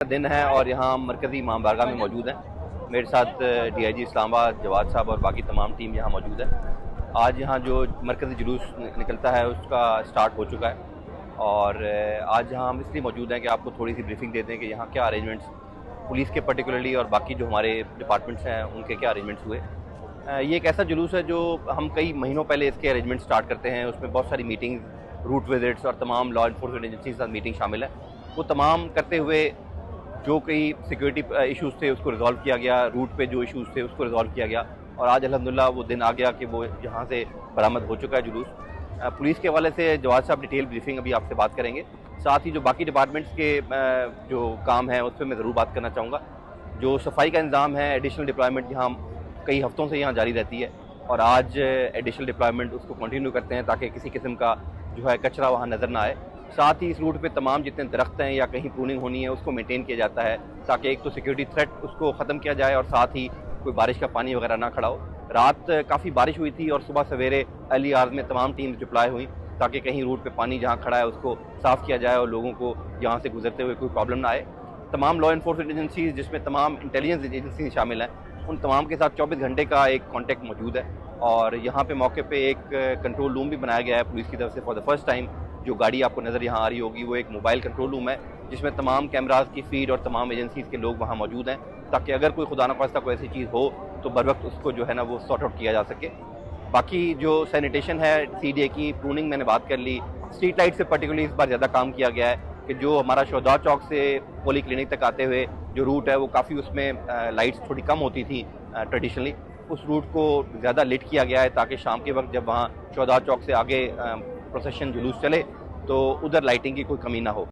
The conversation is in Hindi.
दिन है और यहाँ मरकज़ी इमाम बारगाह में मौजूद हैं। मेरे साथ DIG इस्लामाबाद जवाद साहब और बाकी तमाम टीम यहाँ मौजूद है। आज यहाँ जो मरकज़ी जुलूस निकलता है उसका स्टार्ट हो चुका है और आज यहाँ हम इसलिए मौजूद हैं कि आपको थोड़ी सी ब्रीफिंग देते हैं कि यहाँ क्या अरेंजमेंट्स पुलिस के पर्टिकुलरली और बाकी जो हमारे डिपार्टमेंट्स हैं उनके क्या अरेंजमेंट्स हुए। ये एक ऐसा जुलूस है जो हम कई महीनों पहले इसके अरेंजमेंट स्टार्ट करते हैं। उसमें बहुत सारी मीटिंग्स, रूट विजिट्स और तमाम लॉ इन्फोर्समेंट एजेंसी के साथ मीटिंग शामिल है। वो तमाम करते हुए जो कई सिक्योरिटी इश्यूज़ थे उसको रिजॉल्व किया गया, रूट पे जो इश्यूज़ थे उसको रिजॉल्व किया गया और आज अल्हम्दुलिल्लाह वो दिन आ गया कि वो यहाँ से बरामद हो चुका है जुलूस। पुलिस के हवाले से जवाद साहब डिटेल ब्रीफिंग अभी आपसे बात करेंगे। साथ ही जो बाकी डिपार्टमेंट्स के जो काम है उस पर मैं ज़रूर बात करना चाहूँगा। जो सफाई का इंतज़ाम है, एडिशनल डिप्लॉयमेंट यहाँ कई हफ्तों से यहाँ जारी रहती है और आज एडिशनल डिप्लॉयमेंट उसको कंटिन्यू करते हैं ताकि किसी किस्म का जो है कचरा वहाँ नज़र ना आए। साथ ही इस रूट पे तमाम जितने दरख्त हैं या कहीं प्रूनिंग होनी है उसको मेंटेन किया जाता है ताकि एक तो सिक्योरिटी थ्रेट उसको ख़त्म किया जाए और साथ ही कोई बारिश का पानी वगैरह ना खड़ा हो। रात काफ़ी बारिश हुई थी और सुबह सवेरे अर्ली आवर्स में तमाम टीम्स डिप्लॉय हुई ताकि कहीं रूट पे पानी जहाँ खड़ा है उसको साफ़ किया जाए और लोगों को यहाँ से गुजरते हुए कोई प्रॉब्लम ना आए। तमाम लॉ इन्फोर्समेंट एजेंसीज जिसमें तमाम इंटेलिजेंस एजेंसी शामिल हैं उन तमाम के साथ 24 घंटे का एक कॉन्टैक्ट मौजूद है और यहाँ पे मौके पे एक कंट्रोल रूम भी बनाया गया है पुलिस की तरफ से। फॉर द फर्स्ट टाइम जो गाड़ी आपको नज़र यहाँ आ रही होगी वो एक मोबाइल कंट्रोल रूम है जिसमें तमाम कैमराज की फीड और तमाम एजेंसीज़ के लोग वहाँ मौजूद हैं ताकि अगर कोई खुदा न खास्ता कोई ऐसी चीज़ हो तो बर वक्त उसको जो है ना वो सॉर्ट आउट किया जा सके। बाकी जो सैनिटेशन है, CDA की प्रूनिंग मैंने बात कर ली। स्ट्रीट लाइट से पर्टिकुलरली इस बार ज़्यादा काम किया गया है कि जो हमारा शोधा चौक से पोली क्लिनिक तक आते हुए जो रूट है वो काफ़ी उसमें लाइट्स थोड़ी कम होती थी ट्रेडिशनली, उस रूट को ज़्यादा लिट किया गया है ताकि शाम के वक्त जब वहाँ शोधा चौक से आगे प्रोसेशन जुलूस चले तो उधर लाइटिंग की कोई कमी ना हो।